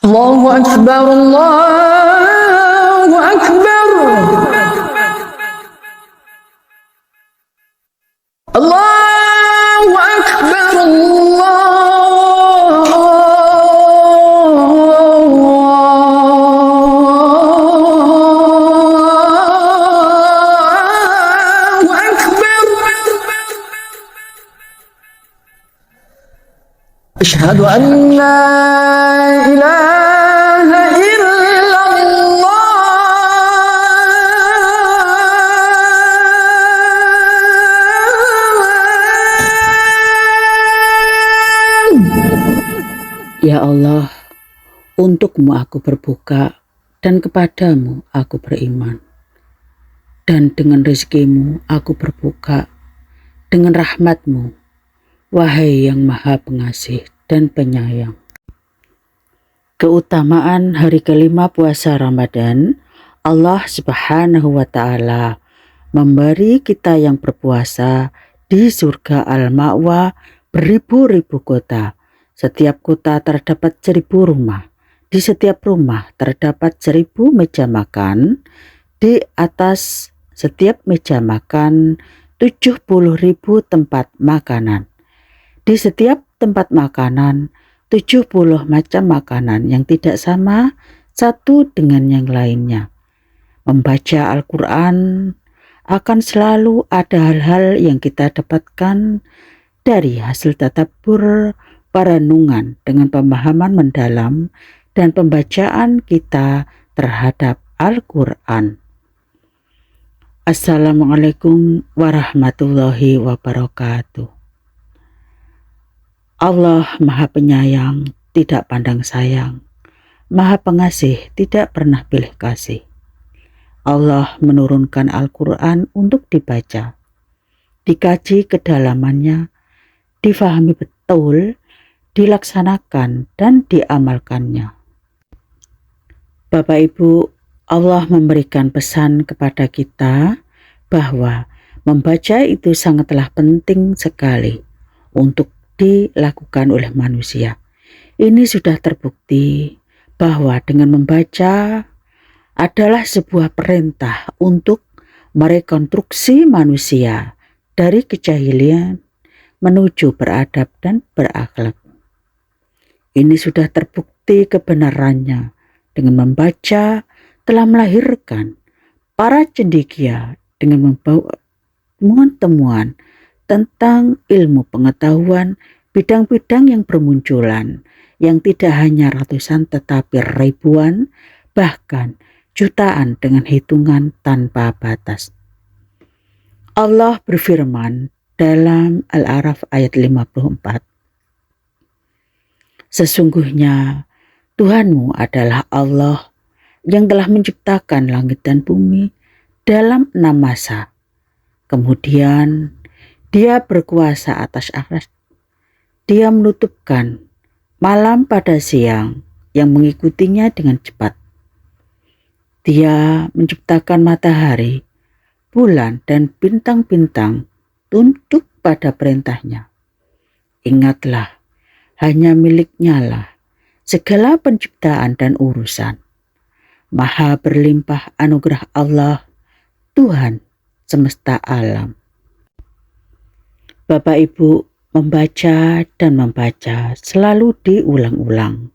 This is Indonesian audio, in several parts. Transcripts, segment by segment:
الله أكبر الله أكبر الله أكبر الله أكبر أشهد أن لا إله إلا الله. Ya Allah, untukmu aku berbuka dan kepadamu aku beriman. Dan dengan rezekimu aku berbuka, dengan rahmatmu, wahai yang maha pengasih dan penyayang. Keutamaan hari kelima puasa Ramadan, Allah Subhanahu wa Ta'ala memberi kita yang berpuasa di surga Al-Ma'wa beribu-ribu kota. Setiap kota terdapat 1000 rumah. Di setiap rumah terdapat 1000 meja makan. Di atas setiap meja makan 70.000 tempat makanan. Di setiap tempat makanan 70 macam makanan yang tidak sama satu dengan yang lainnya. Membaca Al-Quran akan selalu ada hal-hal yang kita dapatkan dari hasil tadabbur, perenungan dengan pemahaman mendalam dan pembacaan kita terhadap Al-Quran. Assalamualaikum warahmatullahi wabarakatuh. Allah Maha Penyayang, tidak pandang sayang. Maha Pengasih, tidak pernah pilih kasih. Allah menurunkan Al-Quran untuk dibaca, dikaji kedalamannya, difahami betul, dilaksanakan dan diamalkannya. Bapak Ibu, Allah memberikan pesan kepada kita bahwa membaca itu sangatlah penting sekali untuk dilakukan oleh manusia. Ini sudah terbukti bahwa dengan membaca adalah sebuah perintah untuk merekonstruksi manusia dari kejahilian menuju beradab dan berakhlak. Ini sudah terbukti kebenarannya dengan membaca telah melahirkan para cendekia dengan membawa temuan-temuan tentang ilmu pengetahuan bidang-bidang yang bermunculan yang tidak hanya ratusan tetapi ribuan bahkan jutaan dengan hitungan tanpa batas. Allah berfirman dalam Al-A'raf ayat 54. Sesungguhnya Tuhanmu adalah Allah yang telah menciptakan langit dan bumi dalam 6 masa. Kemudian Dia berkuasa atas aras. Dia menutupkan malam pada siang yang mengikutinya dengan cepat. Dia menciptakan matahari, bulan dan bintang-bintang tunduk pada perintahnya. Ingatlah, hanya miliknya lah segala penciptaan dan urusan. Maha berlimpah anugerah Allah, Tuhan semesta alam. Bapak Ibu, membaca dan membaca selalu diulang-ulang.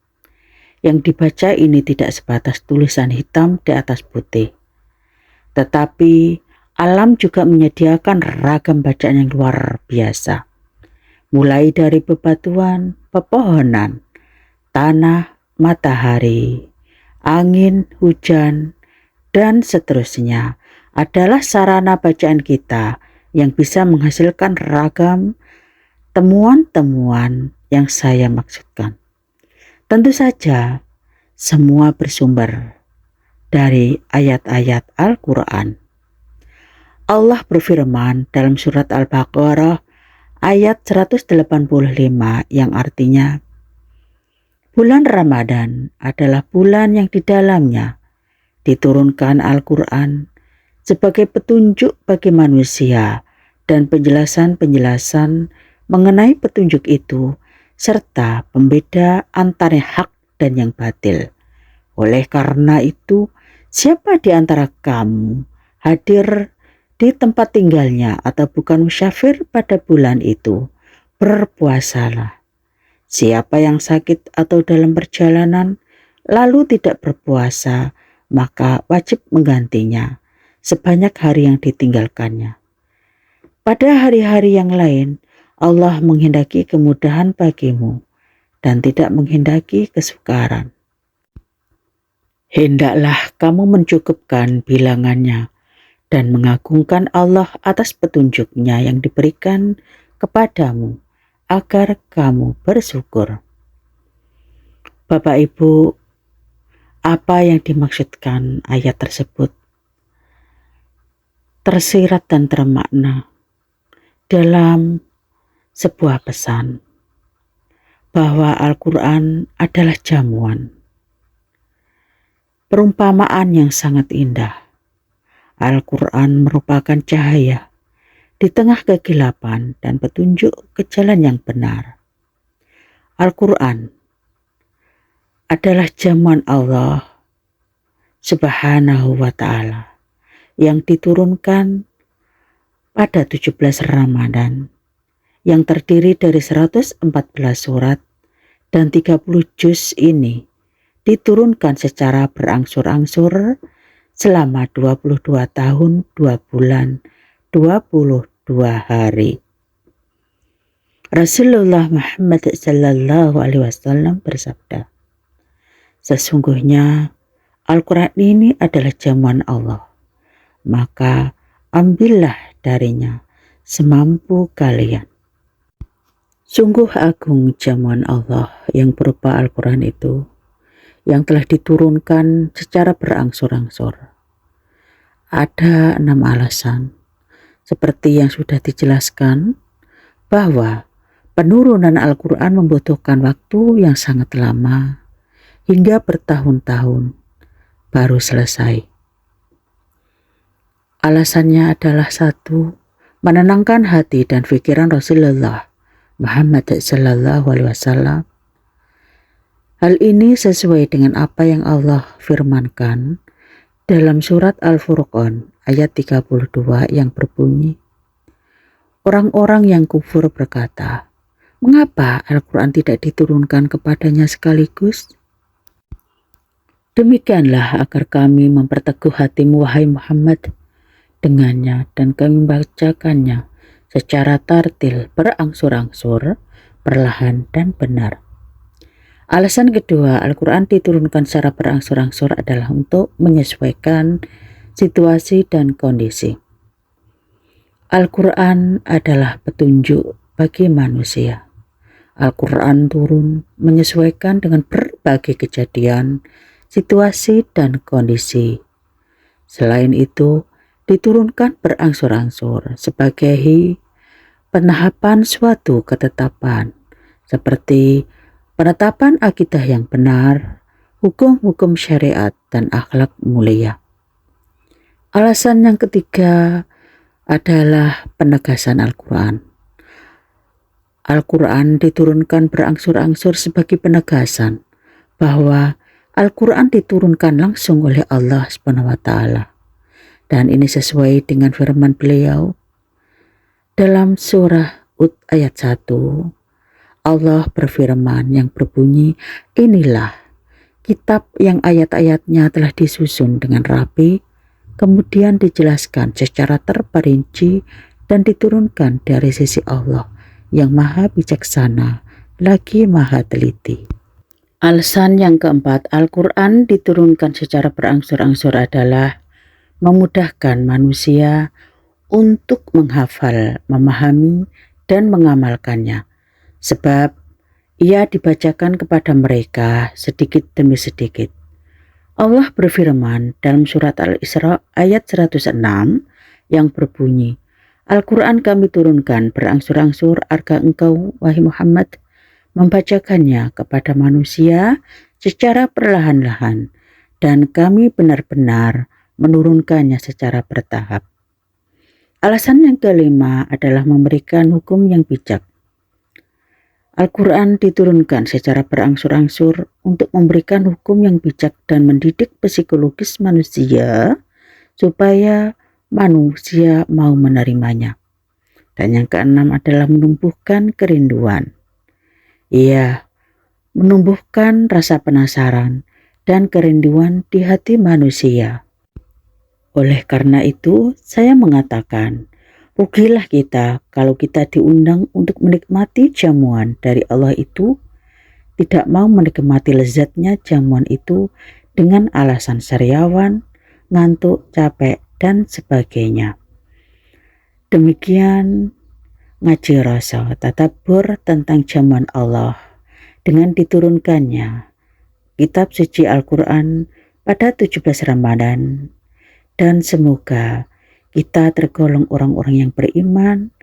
Yang dibaca ini tidak sebatas tulisan hitam di atas putih. Tetapi alam juga menyediakan ragam bacaan yang luar biasa. Mulai dari bebatuan, pepohonan, tanah, matahari, angin, hujan, dan seterusnya adalah sarana bacaan kita yang bisa menghasilkan ragam temuan-temuan yang saya maksudkan. Tentu saja semua bersumber dari ayat-ayat Al-Quran. Allah berfirman dalam surat Al-Baqarah ayat 185 yang artinya, bulan Ramadan adalah bulan yang di dalamnya diturunkan Al-Quran sebagai petunjuk bagi manusia dan penjelasan-penjelasan mengenai petunjuk itu serta pembeda antara hak dan yang batil. Oleh karena itu, siapa di antara kamu hadir di tempat tinggalnya atau bukan musyafir pada bulan itu, berpuasalah. Siapa yang sakit atau dalam perjalanan lalu tidak berpuasa, maka wajib menggantinya sebanyak hari yang ditinggalkannya. Pada hari-hari yang lain, Allah menghendaki kemudahan bagimu dan tidak menghendaki kesukaran. Hendaklah kamu mencukupkan bilangannya dan mengagungkan Allah atas petunjuknya yang diberikan kepadamu agar kamu bersyukur. Bapak Ibu, apa yang dimaksudkan ayat tersebut tersirat dan termakna dalam sebuah pesan bahwa Al-Quran adalah jamuan. Perumpamaan yang sangat indah. Al-Quran merupakan cahaya di tengah kegelapan dan petunjuk ke jalan yang benar. Al-Quran adalah jamuan Allah Subhanahu wa ta'ala yang diturunkan pada 17 Ramadan yang terdiri dari 114 surat dan 30 juz ini diturunkan secara berangsur-angsur selama 22 tahun, 2 bulan, 22 hari. Rasulullah Muhammad sallallahu alaihi wasallam bersabda, sesungguhnya Al-Quran ini adalah jamuan Allah, maka ambillah darinya semampu kalian. Sungguh agung jamuan Allah yang berupa Al-Quran itu, yang telah diturunkan secara berangsur-angsur. Ada 6 alasan, seperti yang sudah dijelaskan, bahwa penurunan Al-Quran membutuhkan waktu yang sangat lama, hingga bertahun-tahun, baru selesai. Alasannya adalah 1, menenangkan hati dan pikiran Rasulullah Muhammad sallallahu alaihi wasallam. Hal ini sesuai dengan apa yang Allah firmankan dalam surat Al-Furqan ayat 32 yang berbunyi, orang-orang yang kufur berkata, mengapa Al-Quran tidak diturunkan kepadanya sekaligus? Demikianlah agar kami memperteguh hatimu wahai Muhammad dengannya dan kami membacakannya secara tartil, berangsur-angsur, perlahan dan benar. Alasan kedua, Al-Quran diturunkan secara berangsur-angsur adalah untuk menyesuaikan situasi dan kondisi. Al-Quran adalah petunjuk bagi manusia. Al-Quran turun menyesuaikan dengan berbagai kejadian, situasi, dan kondisi. Selain itu, diturunkan berangsur-angsur sebagai penahapan suatu ketetapan, seperti penetapan akidah yang benar, hukum-hukum syariat, dan akhlak mulia. Alasan yang ketiga adalah penegasan Al-Quran. Al-Quran diturunkan berangsur-angsur sebagai penegasan bahwa Al-Quran diturunkan langsung oleh Allah SWT. Dan ini sesuai dengan firman beliau dalam surah Hud ayat 1. Allah berfirman yang berbunyi, inilah kitab yang ayat-ayatnya telah disusun dengan rapi, kemudian dijelaskan secara terperinci dan diturunkan dari sisi Allah yang maha bijaksana lagi maha teliti. Alasan yang keempat, Al-Quran diturunkan secara berangsur-angsur adalah memudahkan manusia untuk menghafal, memahami, dan mengamalkannya. Sebab ia dibacakan kepada mereka sedikit demi sedikit. Allah berfirman dalam surat Al-Isra ayat 106 yang berbunyi, Al-Quran kami turunkan berangsur-angsur agar engkau, wahai Muhammad, membacakannya kepada manusia secara perlahan-lahan, dan kami benar-benar menurunkannya secara bertahap. Alasan yang kelima adalah memberikan hukum yang bijak. Al-Quran diturunkan secara berangsur-angsur untuk memberikan hukum yang bijak dan mendidik psikologis manusia supaya manusia mau menerimanya. Dan yang keenam adalah menumbuhkan kerinduan. Ia menumbuhkan rasa penasaran dan kerinduan di hati manusia. Oleh karena itu, saya mengatakan, rugilah kita kalau kita diundang untuk menikmati jamuan dari Allah itu, tidak mau menikmati lezatnya jamuan itu dengan alasan sariawan, ngantuk, capek, dan sebagainya. Demikian ngaji rasa tadabbur tentang jamuan Allah dengan diturunkannya kitab suci Al-Quran pada 17 Ramadan, dan semoga kita tergolong orang-orang yang beriman,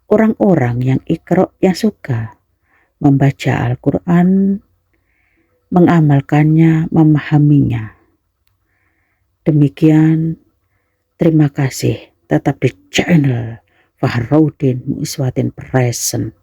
orang-orang yang iqra, yang suka membaca Al-Quran, mengamalkannya, memahaminya. Demikian, terima kasih. Tetap di channel Fahrudin Muiswatin Present.